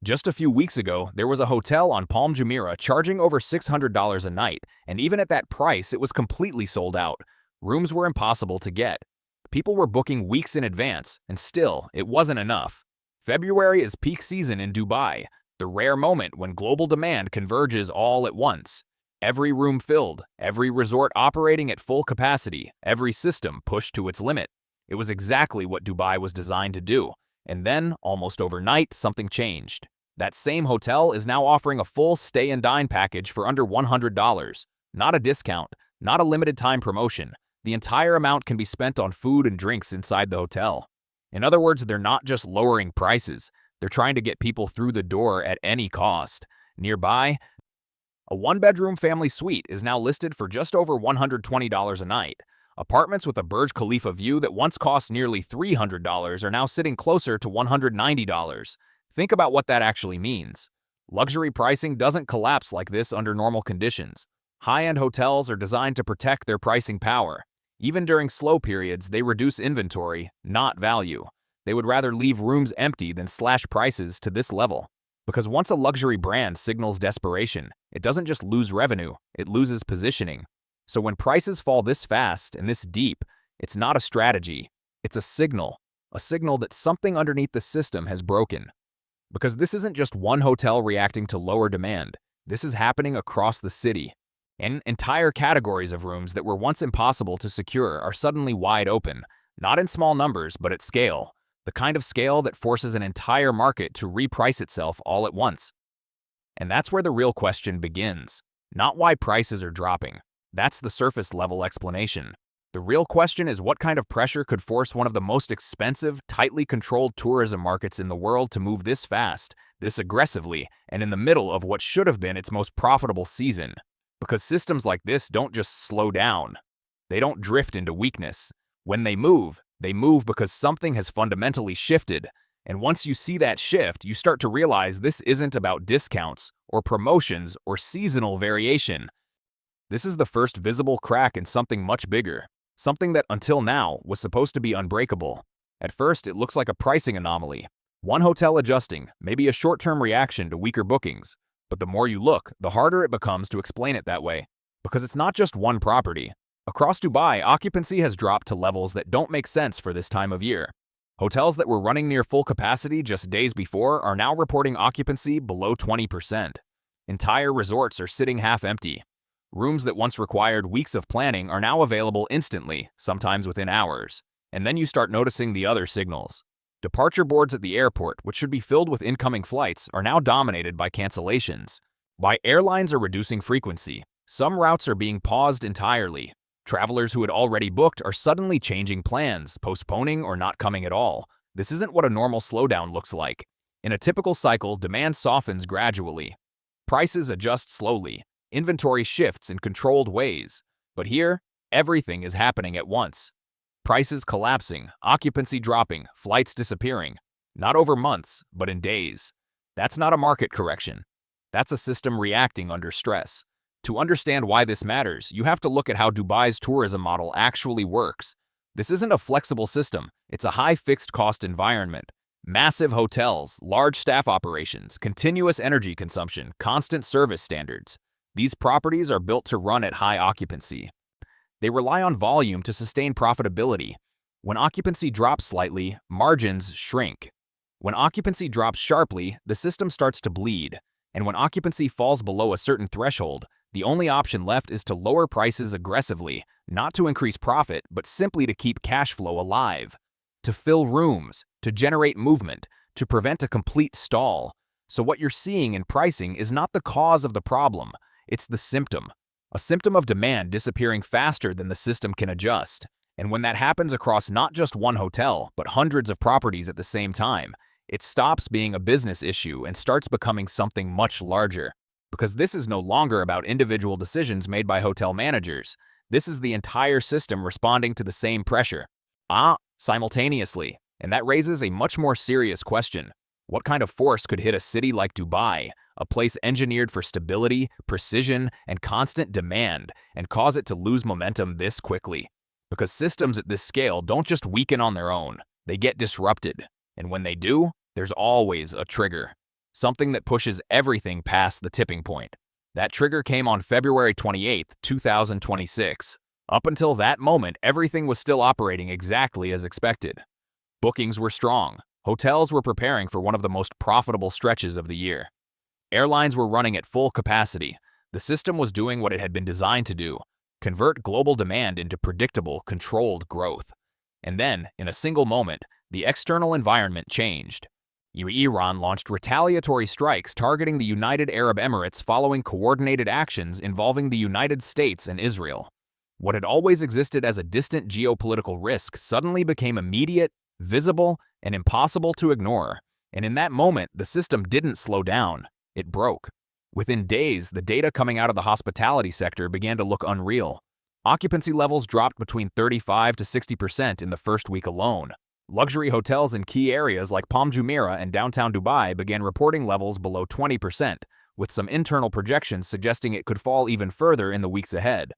Just a few weeks ago, there was a hotel on Palm Jumeirah charging over $600 a night, and even at that price, it was completely sold out. Rooms were impossible to get. People were booking weeks in advance, and still, it wasn't enough. February is peak season in Dubai, the rare moment when global demand converges all at once. Every room filled, every resort operating at full capacity, every system pushed to its limit. It was exactly what Dubai was designed to do. And then, almost overnight, something changed. That same hotel is now offering a full stay and dine package for under $100. Not a discount, not a limited time promotion. The entire amount can be spent on food and drinks inside the hotel. In other words, they're not just lowering prices, they're trying to get people through the door at any cost. Nearby, a one-bedroom family suite is now listed for just over $120 a night. Apartments with a Burj Khalifa view that once cost nearly $300 are now sitting closer to $190. Think about what that actually means. Luxury pricing doesn't collapse like this under normal conditions. High-end hotels are designed to protect their pricing power. Even during slow periods, they reduce inventory, not value. They would rather leave rooms empty than slash prices to this level. Because once a luxury brand signals desperation, it doesn't just lose revenue, it loses positioning. So when prices fall this fast and this deep, it's not a strategy, it's a signal that something underneath the system has broken. Because this isn't just one hotel reacting to lower demand, this is happening across the city. And entire categories of rooms that were once impossible to secure are suddenly wide open, not in small numbers, but at scale. The kind of scale that forces an entire market to reprice itself all at once. And that's where the real question begins. Not why prices are dropping. That's the surface level explanation. The real question is what kind of pressure could force one of the most expensive, tightly controlled tourism markets in the world to move this fast, this aggressively, and in the middle of what should have been its most profitable season. Because systems like this don't just slow down. They don't drift into weakness. When they move because something has fundamentally shifted. And once you see that shift, you start to realize this isn't about discounts, or promotions, or seasonal variation. This is the first visible crack in something much bigger, something that until now was supposed to be unbreakable. At first, it looks like a pricing anomaly. One hotel adjusting, maybe a short-term reaction to weaker bookings. But the more you look, the harder it becomes to explain it that way. Because it's not just one property. Across Dubai, occupancy has dropped to levels that don't make sense for this time of year. Hotels that were running near full capacity just days before are now reporting occupancy below 20%. Entire resorts are sitting half empty. Rooms that once required weeks of planning are now available instantly, sometimes within hours. And then you start noticing the other signals. Departure boards at the airport, which should be filled with incoming flights, are now dominated by cancellations. While airlines are reducing frequency, some routes are being paused entirely. Travelers who had already booked are suddenly changing plans, postponing or not coming at all. This isn't what a normal slowdown looks like. In a typical cycle, demand softens gradually. Prices adjust slowly. Inventory shifts in controlled ways. But here, everything is happening at once. Prices collapsing, occupancy dropping, flights disappearing. Not over months, but in days. That's not a market correction. That's a system reacting under stress. To understand why this matters, you have to look at how Dubai's tourism model actually works. This isn't a flexible system, it's a high fixed cost environment. Massive hotels, large staff operations, continuous energy consumption, constant service standards. These properties are built to run at high occupancy. They rely on volume to sustain profitability. When occupancy drops slightly, margins shrink. When occupancy drops sharply, the system starts to bleed. And when occupancy falls below a certain threshold, the only option left is to lower prices aggressively, not to increase profit, but simply to keep cash flow alive. To fill rooms, to generate movement, to prevent a complete stall. So what you're seeing in pricing is not the cause of the problem, it's the symptom. A symptom of demand disappearing faster than the system can adjust. And when that happens across not just one hotel, but hundreds of properties at the same time, it stops being a business issue and starts becoming something much larger. Because this is no longer about individual decisions made by hotel managers. This is the entire system responding to the same pressure. Simultaneously. And that raises a much more serious question. What kind of force could hit a city like Dubai, a place engineered for stability, precision, and constant demand, and cause it to lose momentum this quickly? Because systems at this scale don't just weaken on their own, they get disrupted. And when they do, there's always a trigger. something that pushes everything past the tipping point. That trigger came on February 28, 2026. Up until that moment, everything was still operating exactly as expected. Bookings were strong. Hotels were preparing for one of the most profitable stretches of the year. Airlines were running at full capacity. The system was doing what it had been designed to do: convert global demand into predictable, controlled growth. And then, in a single moment, the external environment changed. Iran launched retaliatory strikes targeting the United Arab Emirates following coordinated actions involving the United States and Israel. What had always existed as a distant geopolitical risk suddenly became immediate, visible, and impossible to ignore. And in that moment, the system didn't slow down. It broke. Within days, the data coming out of the hospitality sector began to look unreal. Occupancy levels dropped between 35 to 60% in the first week alone. Luxury hotels in key areas like Palm Jumeirah and downtown Dubai began reporting levels below 20%, with some internal projections suggesting it could fall even further in the weeks ahead.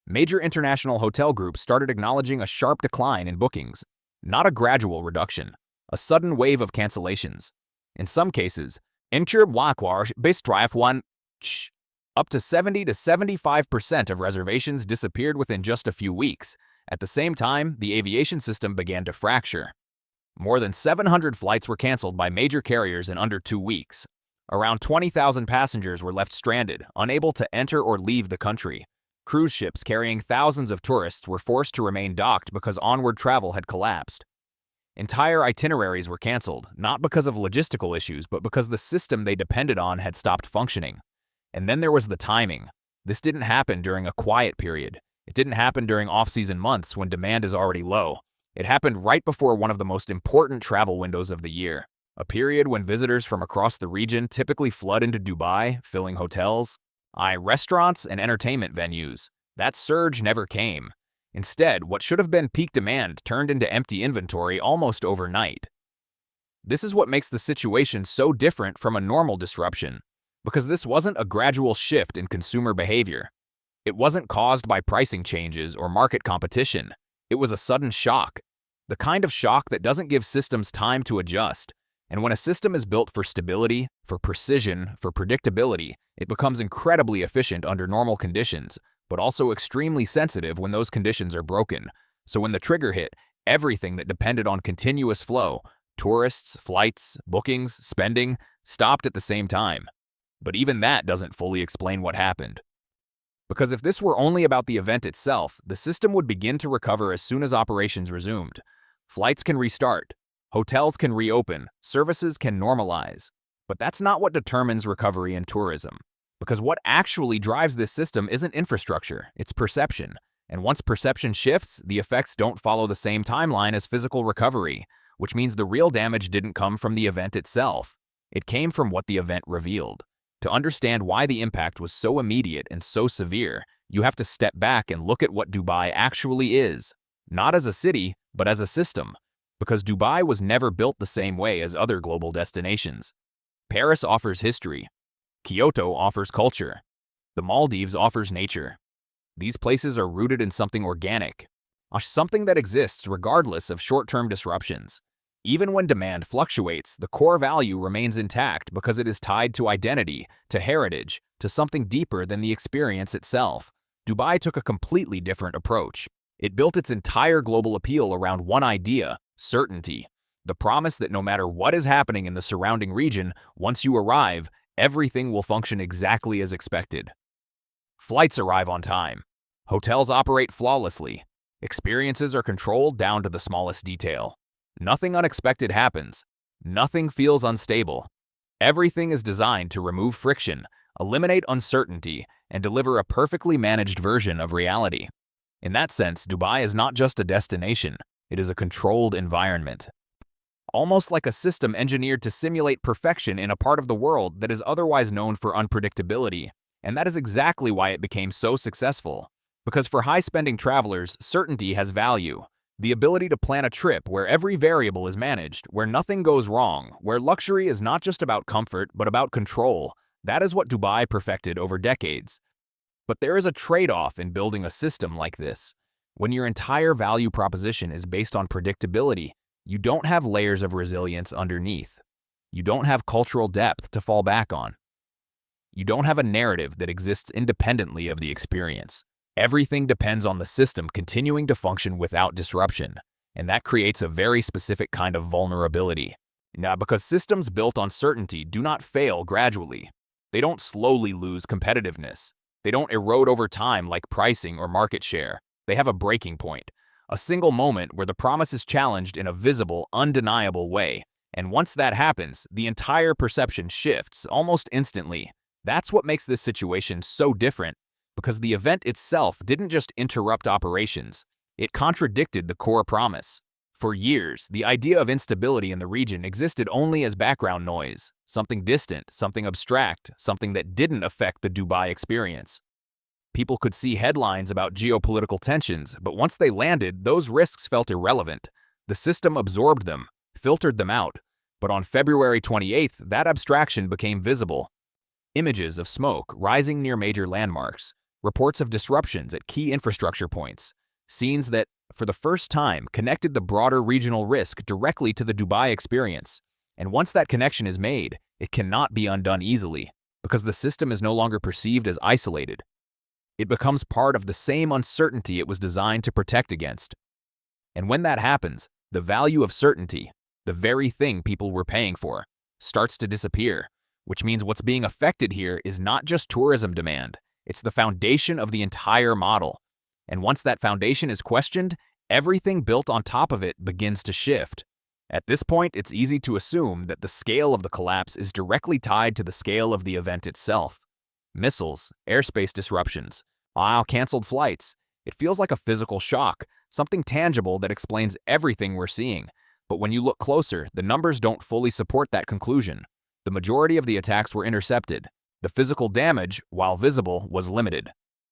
Major international hotel groups started acknowledging a sharp decline in bookings, not a gradual reduction, a sudden wave of cancellations. In some cases, up to 70 to 75% of reservations disappeared within just a few weeks. At the same time, the aviation system began to fracture. More than 700 flights were canceled by major carriers in under 2 weeks. Around 20,000 passengers were left stranded, unable to enter or leave the country. Cruise ships carrying thousands of tourists were forced to remain docked because onward travel had collapsed. Entire itineraries were canceled, not because of logistical issues, but because the system they depended on had stopped functioning. And then there was the timing. This didn't happen during a quiet period. It didn't happen during off-season months when demand is already low. It happened right before one of the most important travel windows of the year, a period when visitors from across the region typically flood into Dubai, filling hotels, restaurants, and entertainment venues. That surge never came. Instead, what should have been peak demand turned into empty inventory almost overnight. This is what makes the situation so different from a normal disruption, because this wasn't a gradual shift in consumer behavior. It wasn't caused by pricing changes or market competition. It was a sudden shock, the kind of shock that doesn't give systems time to adjust. And when a system is built for stability, for precision, for predictability, it becomes incredibly efficient under normal conditions, but also extremely sensitive when those conditions are broken. So when the trigger hit, everything that depended on continuous flow, tourists, flights, bookings, spending, stopped at the same time. But even that doesn't fully explain what happened. Because if this were only about the event itself, the system would begin to recover as soon as operations resumed. Flights can restart, hotels can reopen, services can normalize. But that's not what determines recovery in tourism. Because what actually drives this system isn't infrastructure, it's perception. And once perception shifts, the effects don't follow the same timeline as physical recovery, which means the real damage didn't come from the event itself. It came from what the event revealed. To understand why the impact was so immediate and so severe, you have to step back and look at what Dubai actually is. Not as a city, but as a system. Because Dubai was never built the same way as other global destinations. Paris offers history. Kyoto offers culture. The Maldives offers nature. These places are rooted in something organic, something that exists regardless of short-term disruptions. Even when demand fluctuates, the core value remains intact because it is tied to identity, to heritage, to something deeper than the experience itself. Dubai took a completely different approach. It built its entire global appeal around one idea: certainty. The promise that no matter what is happening in the surrounding region, once you arrive, everything will function exactly as expected. Flights arrive on time. Hotels operate flawlessly. Experiences are controlled down to the smallest detail. Nothing unexpected happens. Nothing feels unstable. Everything is designed to remove friction, eliminate uncertainty, and deliver a perfectly managed version of reality. In that sense, Dubai is not just a destination, it is a controlled environment. Almost like a system engineered to simulate perfection in a part of the world that is otherwise known for unpredictability. And that is exactly why it became so successful. Because for high-spending travelers, certainty has value. The ability to plan a trip where every variable is managed, where nothing goes wrong, where luxury is not just about comfort but about control, that is what Dubai perfected over decades. But there is a trade-off in building a system like this. When your entire value proposition is based on predictability, you don't have layers of resilience underneath. You don't have cultural depth to fall back on. You don't have a narrative that exists independently of the experience. Everything depends on the system continuing to function without disruption, and that creates a very specific kind of vulnerability. Now, because systems built on certainty do not fail gradually. They don't slowly lose competitiveness. They don't erode over time like pricing or market share. They have a breaking point, a single moment where the promise is challenged in a visible, undeniable way. And once that happens, the entire perception shifts almost instantly. That's what makes this situation so different, because the event itself didn't just interrupt operations, it contradicted the core promise. For years, the idea of instability in the region existed only as background noise, something distant, something abstract, something that didn't affect the Dubai experience. People could see headlines about geopolitical tensions, but once they landed, those risks felt irrelevant. The system absorbed them, filtered them out. But on February 28th, that abstraction became visible. Images of smoke rising near major landmarks, reports of disruptions at key infrastructure points, scenes that, for the first time, connected the broader regional risk directly to the Dubai experience. And once that connection is made, it cannot be undone easily, because the system is no longer perceived as isolated. It becomes part of the same uncertainty it was designed to protect against. And when that happens, the value of certainty, the very thing people were paying for, starts to disappear, which means what's being affected here is not just tourism demand, it's the foundation of the entire model. And once that foundation is questioned, everything built on top of it begins to shift. At this point, it's easy to assume that the scale of the collapse is directly tied to the scale of the event itself. Missiles, airspace disruptions, canceled flights. It feels like a physical shock, something tangible that explains everything we're seeing. But when you look closer, the numbers don't fully support that conclusion. The majority of the attacks were intercepted. The physical damage, while visible, was limited.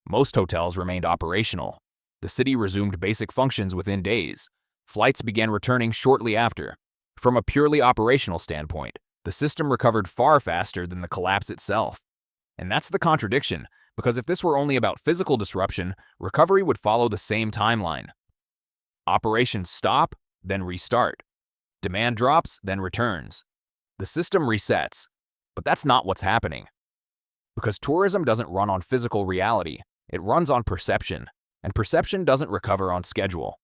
Most hotels remained operational. The city resumed basic functions within days. Flights began returning shortly after. From a purely operational standpoint, the system recovered far faster than the collapse itself. And that's the contradiction, because if this were only about physical disruption, recovery would follow the same timeline. Operations stop, then restart. Demand drops, then returns. The system resets. But that's not what's happening. Because tourism doesn't run on physical reality, it runs on perception, and perception doesn't recover on schedule.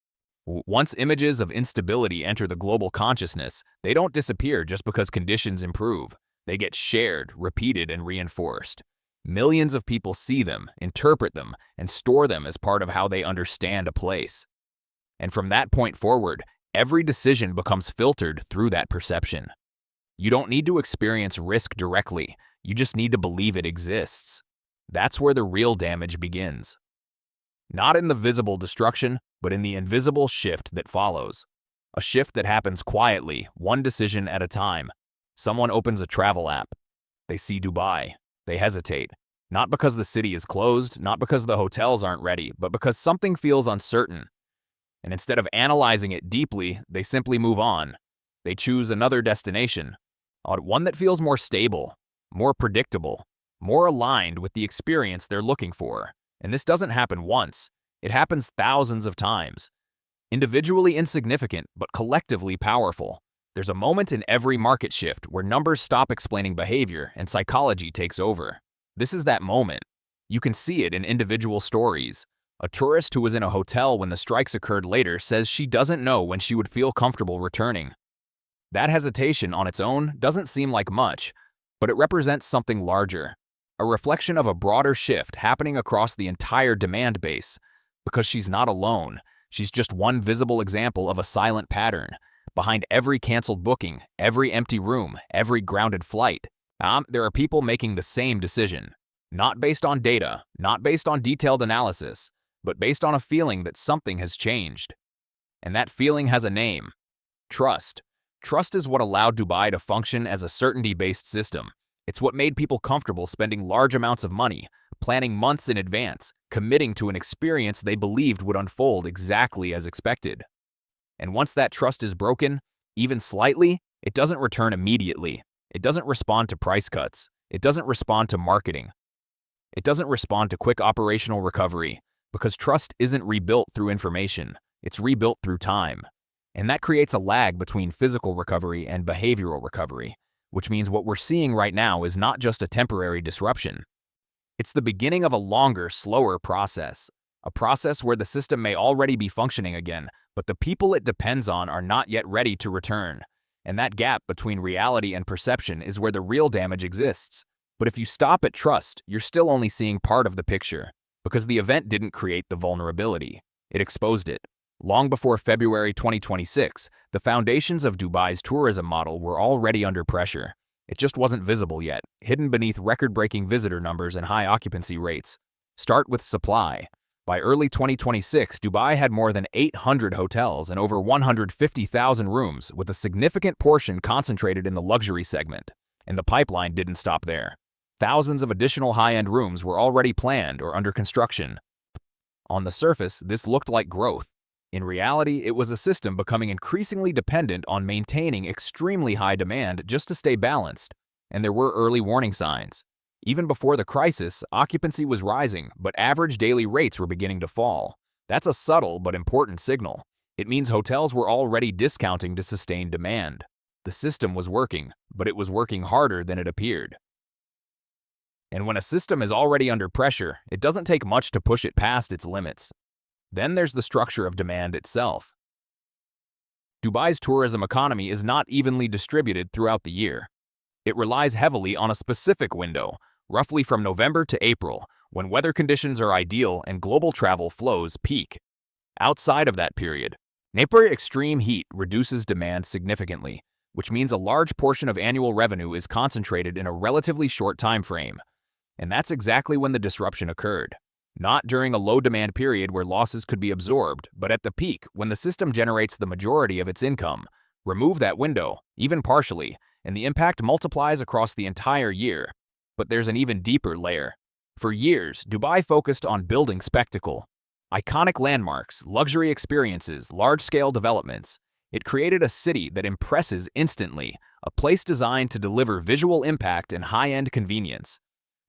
Once images of instability enter the global consciousness, they don't disappear just because conditions improve. They get shared, repeated, and reinforced. Millions of people see them, interpret them, and store them as part of how they understand a place. And from that point forward, every decision becomes filtered through that perception. You don't need to experience risk directly, you just need to believe it exists. That's where the real damage begins. Not in the visible destruction, but in the invisible shift that follows. A shift that happens quietly, one decision at a time. Someone opens a travel app. They see Dubai. They hesitate. Not because the city is closed, not because the hotels aren't ready, but because something feels uncertain. And instead of analyzing it deeply, they simply move on. They choose another destination, one that feels more stable, more predictable, more aligned with the experience they're looking for. And this doesn't happen once, it happens thousands of times. Individually insignificant, but collectively powerful. There's a moment in every market shift where numbers stop explaining behavior and psychology takes over. This is that moment. You can see it in individual stories. A tourist who was in a hotel when the strikes occurred later says she doesn't know when she would feel comfortable returning. That hesitation on its own doesn't seem like much, but it represents something larger, a reflection of a broader shift happening across the entire demand base. Because she's not alone, she's just one visible example of a silent pattern. Behind every canceled booking, every empty room, every grounded flight, there are people making the same decision. Not based on data, not based on detailed analysis, but based on a feeling that something has changed. And that feeling has a name: trust. Trust is what allowed Dubai to function as a certainty-based system. It's what made people comfortable spending large amounts of money, planning months in advance, committing to an experience they believed would unfold exactly as expected. And once that trust is broken, even slightly, it doesn't return immediately. It doesn't respond to price cuts. It doesn't respond to marketing. It doesn't respond to quick operational recovery, because trust isn't rebuilt through information. It's rebuilt through time. And that creates a lag between physical recovery and behavioral recovery. which means what we're seeing right now is not just a temporary disruption. It's the beginning of a longer, slower process, a process where the system may already be functioning again, but the people it depends on are not yet ready to return. And that gap between reality and perception is where the real damage exists. But if you stop at trust, you're still only seeing part of the picture, because the event didn't create the vulnerability. It exposed it. Long before February 2026, the foundations of Dubai's tourism model were already under pressure. It just wasn't visible yet, hidden beneath record-breaking visitor numbers and high occupancy rates. Start with supply. By early 2026, Dubai had more than 800 hotels and over 150,000 rooms, with a significant portion concentrated in the luxury segment. And the pipeline didn't stop there. Thousands of additional high-end rooms were already planned or under construction. On the surface, this looked like growth. In reality, it was a system becoming increasingly dependent on maintaining extremely high demand just to stay balanced. And there were early warning signs. Even before the crisis, occupancy was rising, but average daily rates were beginning to fall. That's a subtle but important signal. It means hotels were already discounting to sustain demand. The system was working, but it was working harder than it appeared. And when a system is already under pressure, it doesn't take much to push it past its limits. Then there's the structure of demand itself. Dubai's tourism economy is not evenly distributed throughout the year. It relies heavily on a specific window, roughly from November to April, when weather conditions are ideal and global travel flows peak. Outside of that period, Napoli extreme heat reduces demand significantly, which means a large portion of annual revenue is concentrated in a relatively short time frame. And that's exactly when the disruption occurred. Not during a low-demand period where losses could be absorbed, but at the peak when the system generates the majority of its income. Remove that window, even partially, and the impact multiplies across the entire year. But there's an even deeper layer. For years, Dubai focused on building spectacle. Iconic landmarks, luxury experiences, large-scale developments. It created a city that impresses instantly, a place designed to deliver visual impact and high-end convenience.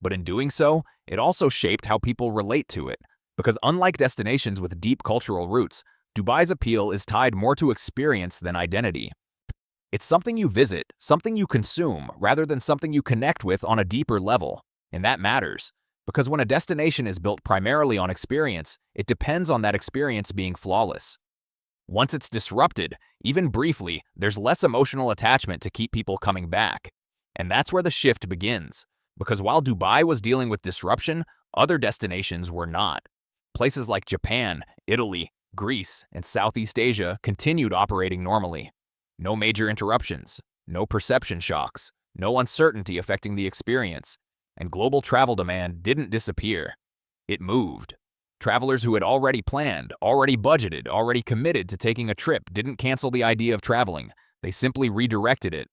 But in doing so, it also shaped how people relate to it, because unlike destinations with deep cultural roots, Dubai's appeal is tied more to experience than identity. It's something you visit, something you consume, rather than something you connect with on a deeper level. And that matters, because when a destination is built primarily on experience, it depends on that experience being flawless. Once it's disrupted, even briefly, there's less emotional attachment to keep people coming back. And that's where the shift begins. Because while Dubai was dealing with disruption, other destinations were not. Places like Japan, Italy, Greece, and Southeast Asia continued operating normally. No major interruptions, no perception shocks, no uncertainty affecting the experience, and global travel demand didn't disappear. It moved. Travelers who had already planned, already budgeted, already committed to taking a trip didn't cancel the idea of traveling. They simply redirected it.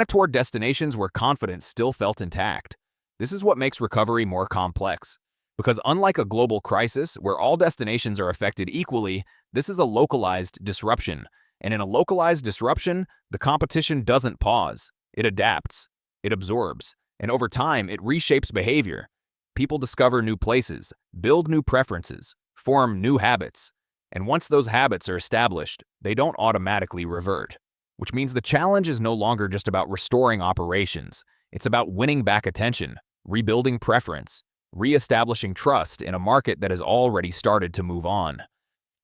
Toward destinations where confidence still felt intact. This is what makes recovery more complex. Because unlike a global crisis where all destinations are affected equally, this is a localized disruption. And in a localized disruption, the competition doesn't pause. It adapts. It absorbs. And over time, it reshapes behavior. People discover new places, build new preferences, form new habits. And once those habits are established, they don't automatically revert. Which means the challenge is no longer just about restoring operations. It's about winning back attention, rebuilding preference, re-establishing trust in a market that has already started to move on.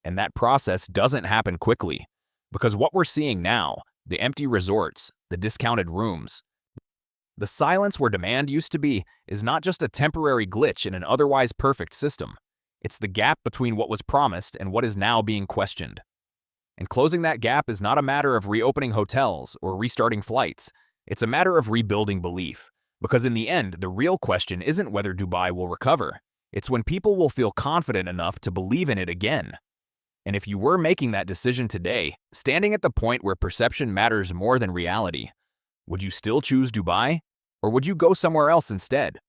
And that process doesn't happen quickly. Because what we're seeing now, the empty resorts, the discounted rooms, the silence where demand used to be, is not just a temporary glitch in an otherwise perfect system. It's the gap between what was promised and what is now being questioned. And closing that gap is not a matter of reopening hotels or restarting flights. It's a matter of rebuilding belief. Because in the end, the real question isn't whether Dubai will recover. It's when people will feel confident enough to believe in it again. And if you were making that decision today, standing at the point where perception matters more than reality, would you still choose Dubai? Or would you go somewhere else instead?